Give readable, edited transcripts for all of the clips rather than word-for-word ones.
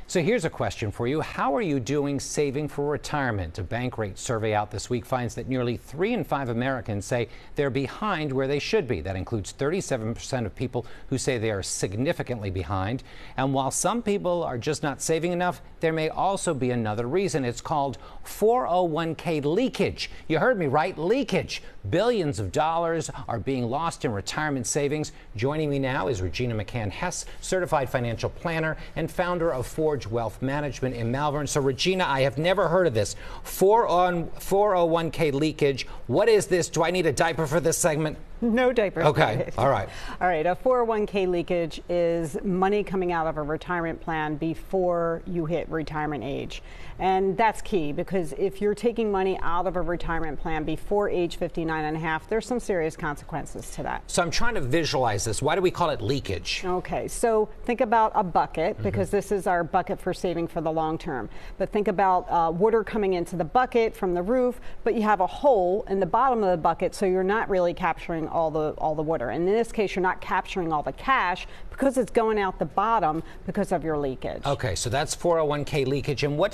So here's a question for you. How are you doing saving for retirement? A Bankrate survey out this week finds that nearly 3 in 5 Americans say they're behind where they should be. That includes 37% of people who say they are significantly behind. And while some people are just not saving enough, there may also be another reason. It's called 401k leakage. You heard me right, leakage. Billions of dollars are being lost in retirement savings. Joining me now is Regina McCann Hess, certified financial planner and founder of Wealth Management in Malvern. So Regina, I have never heard of this. 401k leakage. What is this? Do I need a diaper for this segment? No diapers. Okay. All right. All right. A 401k leakage is money coming out of a retirement plan before you hit retirement age. And that's key because if you're taking money out of a retirement plan before age 59 and a half, there's some serious consequences to that. So I'm trying to visualize this. Why do we call it leakage? Okay. So think about a bucket because this is our bucket for saving for the long term. But think about water coming into the bucket from the roof, but you have a hole in the bottom of the bucket, so you're not really capturing all the water. And in this case, you're not capturing all the cash because it's going out the bottom because of your leakage. Okay, so that's 401k leakage. And what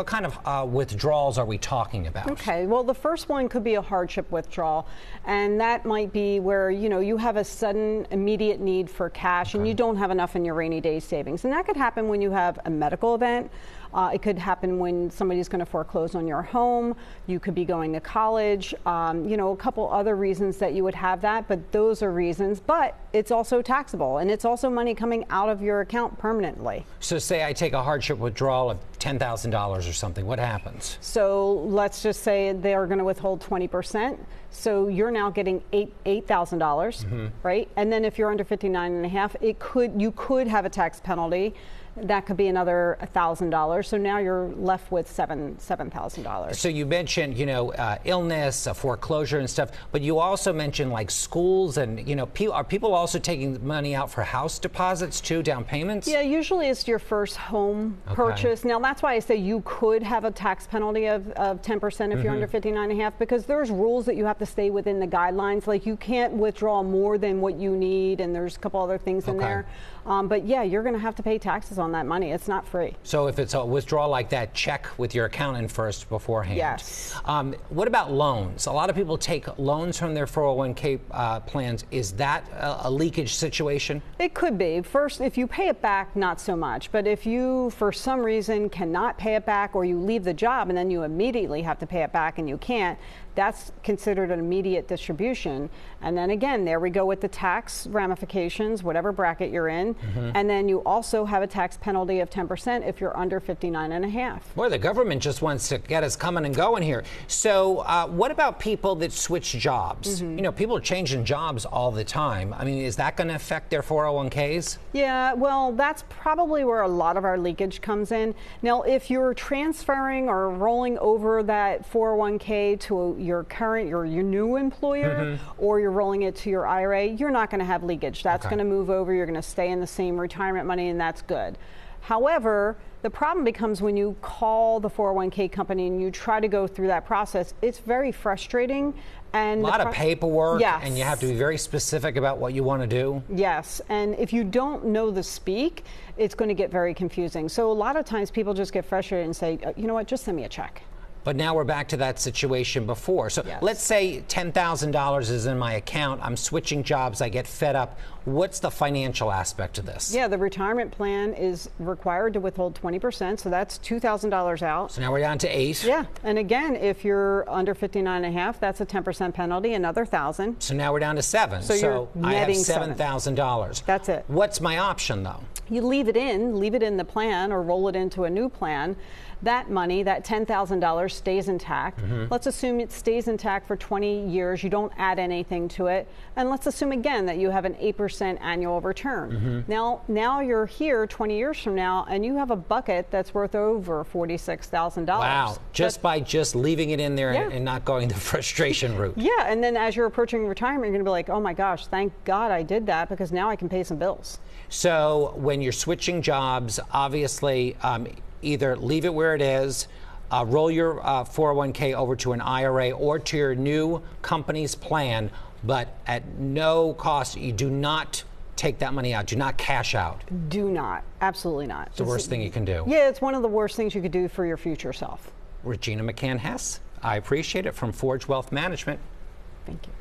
kind of withdrawals are we talking about? Okay, well, the first one could be a hardship withdrawal, and that might be where, you have a sudden immediate need for cash and you don't have enough in your rainy day savings. And that could happen when you have a medical event. It could happen when somebody's going to foreclose on your home. You could be going to college. A couple other reasons that you would have that, but those are reasons. But it's also taxable, and it's also money coming out of your account permanently. So say I take a hardship withdrawal of $10,000 or something. What happens? So let's just say they are going to withhold 20%. So you're now getting $8,000, right? And then if you're under 59 and a half, you could have a tax penalty. That could be another $1,000. So now you're left with $7,000. So you mentioned, illness, foreclosure and stuff, but you also mentioned like schools and, are people also taking money out for house deposits too, down payments? Yeah, usually it's your first home purchase. Now that's why I say you could have a tax penalty of 10% if you're under 59 and a half, because there's rules that you have to stay within the guidelines. Like you can't withdraw more than what you need, and there's a couple other things in there. But yeah, you're going to have to pay taxes on that money. It's not free. So if it's a withdrawal like that, check with your accountant first beforehand. Yes. What about loans? A lot of people take loans from their 401k plans. Is that a leakage situation? It could be. First, if you pay it back, not so much. But if you, for some reason, cannot pay it back, or you leave the job and then you immediately have to pay it back and you can't, that's considered an immediate distribution. And then again, there we go with the tax ramifications, whatever bracket you're in. And then you also have a tax penalty of 10% if you're under 59 and a half. Boy, the government just wants to get us coming and going here. So what about people that switch jobs? People are changing jobs all the time. I mean, is that going to affect their 401ks? Yeah, well, that's probably where a lot of our leakage comes in. Now, if you're transferring or rolling over that 401k to your new employer, or you're rolling it to your IRA, you're not going to have leakage. That's going to move over. You're going to stay in the same retirement money, and that's good. However, the problem becomes when you call the 401k company and you try to go through that process. It's very frustrating. And a lot of paperwork, yes. And you have to be very specific about what you want to do. Yes, and if you don't know the speak, it's going to get very confusing. So a lot of times people just get frustrated and say, you know what, just send me a check. But now we're back to that situation before. So let's say $10,000 is in my account. I'm switching jobs. I get fed up. What's the financial aspect of this? Yeah, the retirement plan is required to withhold 20%. So that's $2,000 out. So now we're down to 8. Yeah. And again, if you're under 59 and a half, that's a 10% penalty, another $1,000. So now we're down to 7. So I have $7,000. That's it. What's my option though? You leave it in the plan or roll it into a new plan. That money, that $10,000 stays intact. Let's assume it stays intact for 20 years. You don't add anything to it. And let's assume again that you have an 8% annual return. Now you're here 20 years from now and you have a bucket that's worth over $46,000. Wow, just by leaving it in there and not going the frustration route. Yeah, and then as you're approaching retirement, you're gonna be like, oh my gosh, thank God I did that because now I can pay some bills. So when you're switching jobs, obviously, either leave it where it is, roll your 401k over to an IRA or to your new company's plan, but at no cost, you do not take that money out. Do not cash out. Do not. Absolutely not. It's the worst thing you can do. Yeah, it's one of the worst things you could do for your future self. Regina McCann Hess, I appreciate it, from Forge Wealth Management. Thank you.